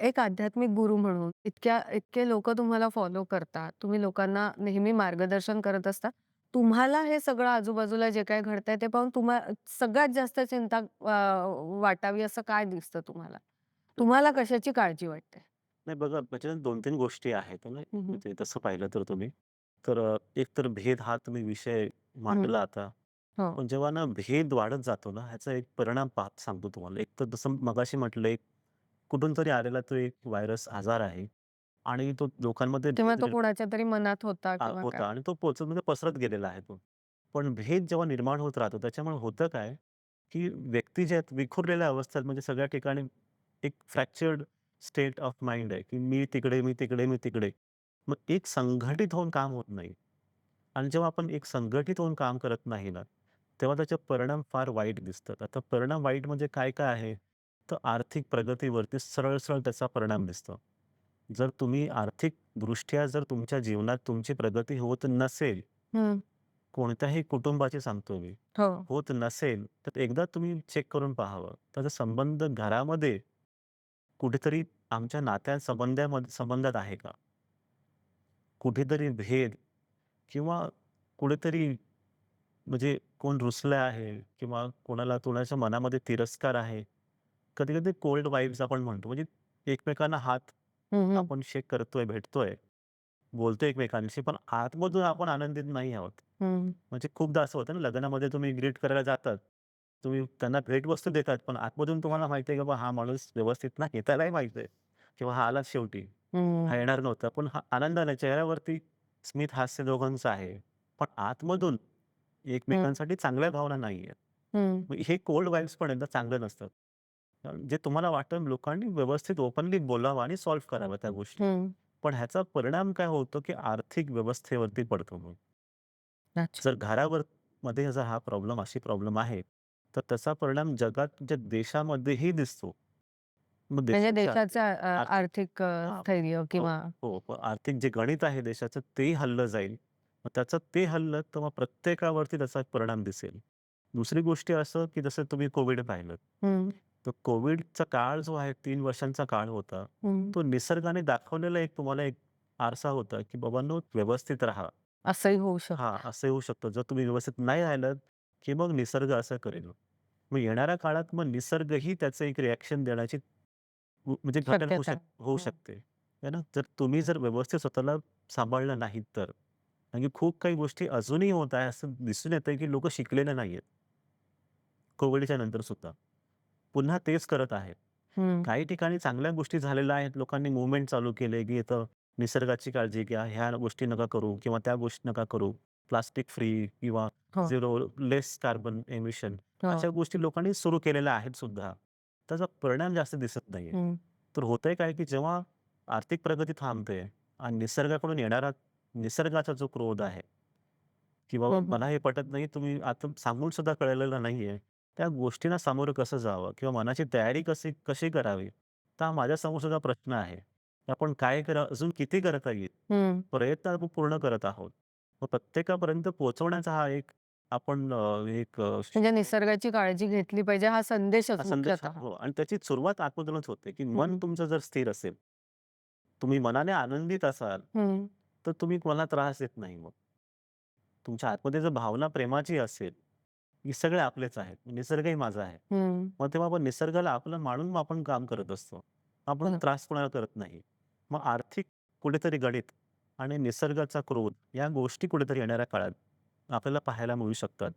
एक आध्यात्मिक गुरु म्हणून इतके लोकं तुम्हाला फॉलो करतात. तुम्ही लोकांना नेहमी मार्गदर्शन करत असता. तुम्हाला हे सगळं आजूबाजूला जे काही घडतंय ते पाहून सगळ्यात जास्त चिंता वाटावी असं काय दिसतं तुम्हाला? तुम्हाला कशाची काळजी वाटते? नाही बघा, त्याच्यात 2-3 गोष्टी आहेत ना, हं, हं. म्हणजे तसं पाहिलं तर तुम्ही. तर एक तर भेद हा तुम्ही विषय हं, मांडला आता. हो. पण जेव्हा ना भेद वाढत जातो ना, ह्याचा एक परिणाम सांगतो तुम्हाला. एक तर जसं मगाशी म्हटलं, एक कुठून तरी आलेला तो एक व्हायरस आजार आहे आणि तो लोकांमध्ये किंवा भेद तो कोणाच्या तरी मनात होता किंवा काय? होता आणि तो पोहोचत म्हणजे पसरत गेलेला आहे तो. पण भेद जेव्हा निर्माण होत राहतो, त्याच्यामुळे होतं काय, की व्यक्ती जे आहेत विखुरलेल्या अवस्थेत म्हणजे सगळ्या ठिकाणी एक फ्रॅक्चर्ड स्टेट ऑफ माइंड आहे, की मी तिकडे, मी तिकडे, मी तिकडे. मग एक संघटित होऊन काम होत नाही. आणि जेव्हा आपण एक संघटित होऊन काम करत नाही ना, तेव्हा त्याचे परिणाम फार वाईट दिसतात. आता परिणाम वाईट म्हणजे काय-काय आहे? तर आर्थिक प्रगतीवरती सरळ-सरळ त्याचा परिणाम दिसतो. जर तुम्ही आर्थिकदृष्ट्या जर तुमच्या जीवनात तुमची प्रगती होत नसेल, हं. कोणत्याही कुटुंबाची सांगतो मी, हो. होत नसेल, तर एकदा तुम्ही चेक करून पाहावं. त्याचा संबंध घरामध्ये कुठेतरी आमच्या संबंधात आहे का? कुठेतरी भेद किंवा कुठेतरी म्हणजे कोण रुसलं आहे किंवा कोणाच्या मनामध्ये तिरस्कार आहे. कधी-कधी कोल्ड वाइब्स आपण म्हणतो. म्हणजे एकमेकांना हात हं, हं. आपण शेक करतोय, भेटतोय, बोलतोय एकमेकांशी, पण आतमधून आपण आनंदित नाही आहोत. हं. म्हणजे खूपदा असं होतं ना, लग्नामध्ये तुम्ही ग्रीट करायला जातात. तुम्ही त्यांना भेटवस्तू देतात, पण आतमधून तुम्हाला माहिती आहे की बाबा हा माणूस व्यवस्थित नाही. त्यालाही माहिती आहे किंवा हा आलाच शेवटी. हं. हा येणार नव्हता. पण हा आनंदाने चेहऱ्यावरती स्मित हास्य दोघांचं आहे. पण आतमधून हं. एकमेकांसाठी चांगल्या भावना नाहीयेत. हं. मग हे कोल्ड वाइब्स पण एकदा चांगलं नसतं. जे तुम्हाला वाटतं लोकांनी व्यवस्थित ओपनली बोलावं आणि सॉल्व्ह कराव्या त्या गोष्टी. हं. पण ह्याचा परिणाम काय होतो, की आर्थिक व्यवस्थेवरती पडतो मग. अच्छा. जर मध्ये जर हा अशी प्रॉब्लेम आहे, तर त्याचा परिणाम जगात देशामध्येही दिसतो. मग म्हणजे देशाच्या देशाचं आर्थिक आर्थिक हां. स्थैर्य हो, किंवा हो. पण आर्थिक जे गणित आहे देशाचं तेही हललं जाईल. मग त्याचं ते हललं तर मग प्रत्येकावरती त्याचा परिणाम दिसेल. दुसरी गोष्ट असं, की जसं तुम्ही कोव्हिड पाहिलं. हं. तर कोव्हिडचा काळ जो आहे 3 वर्षांचा काळ होता. हं. तो निसर्गाने दाखवलेला तुम्हाला एक आरसा होता, की बाबांनो व्यवस्थित राहा. असंही होऊ हां, शकतं. असं होऊ शकतं. जर तुम्ही व्यवस्थित नाही राहिलात, की मग निसर्ग असं करेल. मग येणाऱ्या काळात मग निसर्गही त्याचं एक रिएक्शन देण्याची म्हणजे घटना शक्यता आहे. होऊ हं. शकते. आहे ना? जर तुम्ही जर व्यवस्थित स्वतःला सांभाळलं नाहीत तर. कारण की खूप काही गोष्टी अजूनही होत आहे. असं दिसून येतंय की लोकं शिकलेले नाहीयेत. कोव्हिडच्या नंतर सुद्धा. पुन्हा तेच करत आहेत. हं. काही ठिकाणी चांगल्या गोष्टी झालेल्या आहेत. लोकांनी मूव्हमेंट चालू केले, की इथं निसर्गाची काळजी घ्या, ह्या गोष्टी नका करू किंवा त्या गोष्टी नका करू. प्लास्टिक फ्री किंवा हो, लेस कार्बन एमिशन हो. अशा गोष्टी लोकांनी सुरू केलेल्या आहेत सुद्धा. त्याचा परिणाम जास्त दिसत नाहीये. हं. तर होतंय काय, की जेव्हा आर्थिक प्रगती थांबते आणि निसर्गाकडून येणारा निसर्गाचा जो क्रोध आहे, की बाबा हं, हं. मला हे पटत नाही, तुम्ही आता सांगून सुद्धा कळलेलं नाहीये. त्या गोष्टींना सामोरं कसं जावं किंवा मनाची तयारी कशी करावी? तर हा माझ्यासमोर सुद्धा प्रश्न आहे. आपण काय अजून किती करता येईल? हं. प्रयत्न आपण पूर्ण करत आहोत. मग प्रत्येकापर्यंत पोहोचवण्याचा हा एक आपण म्हणजे निसर्गाची काळजी घेतली पाहिजे हा हा संदेशच संदेश मुख्यतः. हो आणि त्याची सुरुवात आतमधूनच होते, की हं, मन हं. तुमचं जर स्थिर असेल, तुम्ही मनाने आनंदित असाल, हं. तर तुम्ही कोणाला त्रास देत नाही मग. तुमच्या आतमध्ये जर भावना प्रेमाची असेल, की सगळे आपलेच आहेत, निसर्गही माझा आहे. हं. मग तेव्हा आपण निसर्गाला आपलं मानून मग आपण काम करत असतो. आपण बरोबर. त्रास कोणाला करत नाही. मग आर्थिक कुठेतरी गणित आणि निसर्गाचा क्रोध या गोष्टी कुठेतरी येणाऱ्या काळात आपल्याला पाहायला मिळू शकतात.